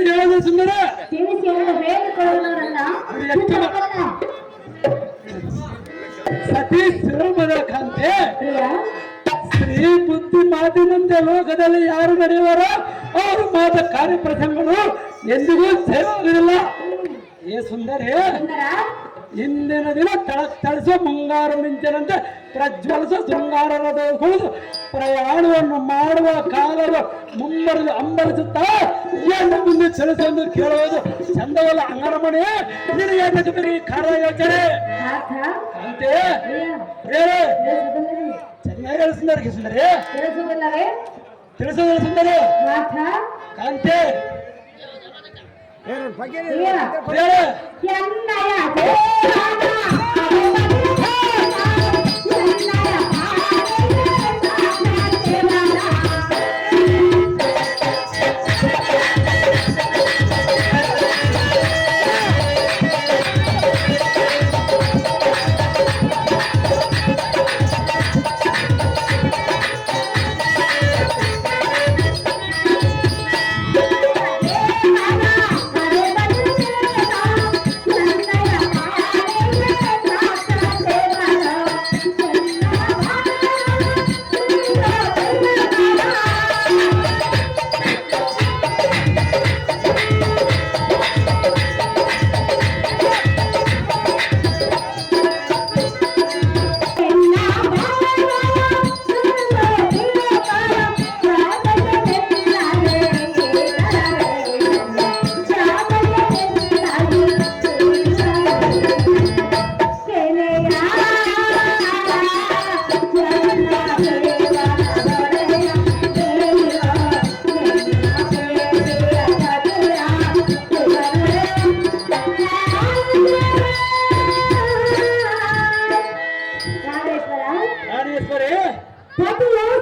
ಹೇಳದ ಸುಂದರ ಸತಿ ಶಿರೋಮದ ಕಾಂತೆ ಶ್ರೀ ಬುದ್ಧಿ ಮಾತಿನಂತೆ ಲೋಕದಲ್ಲಿ ಯಾರು ನಡೆಯುವರೋ ಅವರು ಮಾತ ಕಾರ್ಯಪ್ರಸಂಗಗಳು ಎಂದಿಗೂ ಸೇರುವುದಿಲ್ಲ. ಏ ಸುಂದರಿ, ಇಂದಿನ ದಿನ ತಳಿಸುವ ಮುಂಗಾರು ಮಿಂಚಿನಂತೆ ಪ್ರಜ್ವಲಿಸುವ ಶೃಂಗಾರದ ಕುಳಿತು ಪ್ರಯಾಣವನ್ನು ಮಾಡುವ ಕಾಲದ ಮುಂಬರಿದು ಅಂಬರಿಸುತ್ತಾ ಏನು ಮುಂದೆ ಚಲಿಸೆಂದು ಕೇಳುವುದು ಚಂದವಲ್ಲ ಅಂಗರಮಣಿ. ನಿನಗೆ ಕಾರ ಯೋಚನೆ ಅಂತೆ ಚೆನ್ನಾಗಿ ಹೇಳಿಸುತ್ತಾರೆ ಸುಂದರಿ. ತಿಳಿಸುವುದಿಲ್ಲ ಸುಂದರಿ ಕಾಂತೆ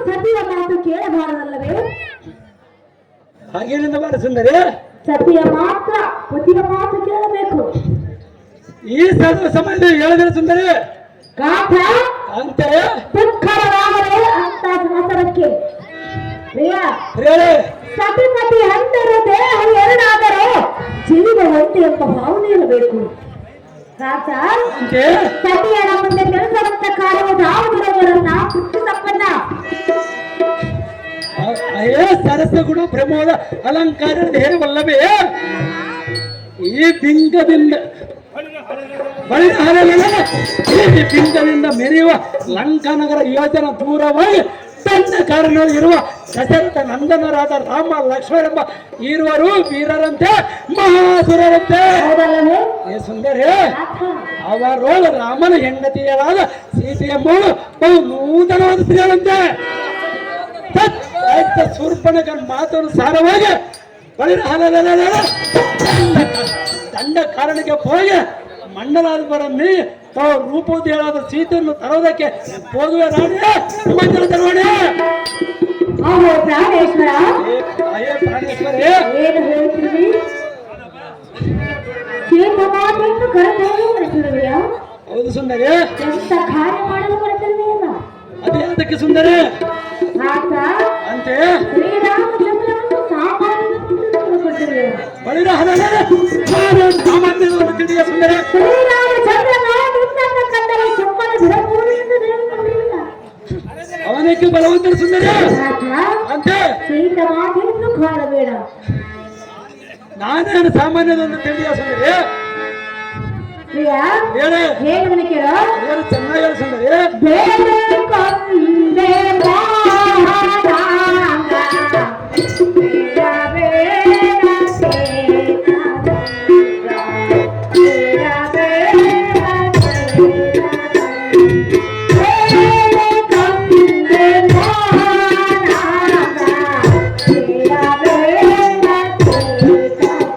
ಸತಿಯ ಮಾತು ಕೇಳಬಾರದಲ್ಲವೇ? ಹಾಗೇನಿಂದ ಬಾರ ಸುಂದರಿ, ಸತಿಯ ಮಾತ್ರ ಪತಿಯ ಮಾತು ಕೇಳಬೇಕು. ಈ ಸಮಯದಲ್ಲಿ ಹೇಳಿದ್ರೆ ಸುಂದರಿ ಕಾಂತ ಅಂತೆ ದುಃಖರವಾಗಲೇ ಅಂತ ಸಂವತ್ಸರಕ್ಕೆ ಸತಿ ಪತಿ ಅಂದರು ದೇಹ ಎರಡಾದರೂ ಜೀವ ಒಂಟಿ ಎಂಬ ಭಾವನೆ ಇರಬೇಕು. ಕಾಂತ ಸತಿಯರ ಮುಂದೆ ಕೆಲಸವಂತ ಕಾರ್ಯವು ಯಾವುದಿರುವವರನ್ನ ಪುಟ್ಟಿ ಸಂಪನ್ನ ಸರಸಗುಣ ಪ್ರಮೋದ ಅಲಂಕಾರ ಹೇರವಲ್ಲವೇ? ಈ ಬಿಂಗದಿಂದ ಈ ಬಿಂಗದಿಂದ ಮೆರೆಯುವ ಲಂಕಾನಗರ ಯೋಜನಾ ದೂರವಾಗಿ ತನ್ನ ಕಾರಣ ಇರುವ ದಶರಥ ನಂದನರಾದ ರಾಮ ಲಕ್ಷ್ಮಣ ಎಂಬ ಇರುವರು ವೀರರಂತೆ ಮಹಾಸುರರಂತೆ. ಏ ಸುಂದರಿ, ಅವರೋಳು ರಾಮನ ಹೆಂಡತಿಯರಾದ ಸೀತೆ ಎಂಬುವಳು ಬಹು ನೂತನವಾದ ಸ್ತ್ರೀಯರಂತೆ. ಶೂರ್ಪಣಕ ಮಾತನ್ನು ಸಾರವಾಗಿ ದಂಡ ಕಾರಣಕ್ಕೆ ಹೋಗಿ ಮಂಡಲಾಧಿಪರನ್ನಿ ರೂಪೋದಯವಾದ ಸೀತೆಯನ್ನು ತರೋದಕ್ಕೆ ಹೋಗುವೆ ರಾಣಿ ಮಂಜಲ ತರವಾಣಿ. ಪ್ರಾಣೇಶ್ವರ ಪ್ರಾಣೇಶ್ವರಿ ಏನು ಹೇಳ್ತೀವಿ? ಹೌದು ಸುಂದರಿ, ಎಂತ ಕಾರ್ಯ ಮಾಡಲು ಬರುತ್ತಿರುವೆಯಲ್ಲ ಅದೇ ಅದಕ್ಕೆ ಸುಂದರಿ ಅಂತೆ ಶ್ರೀರಾಮಚಂದ್ರವನ್ನು ಸಾಮಾನ್ಯವನ್ನು ತಿಳಿಯ ಸುಂದರಿ. ಅವನಿಗೆ ಬಲವಂತರ ಸುಂದರಿ ಅಂತೆ ಕಾಣಬೇಡ. ನಾನೇನು ಸಾಮಾನ್ಯದೊಂದು ತಿಳಿಯ ಸುಂದರಿ. ಹೇಳು ಚೆನ್ನಾಗಿ ಸುಂದರಿ.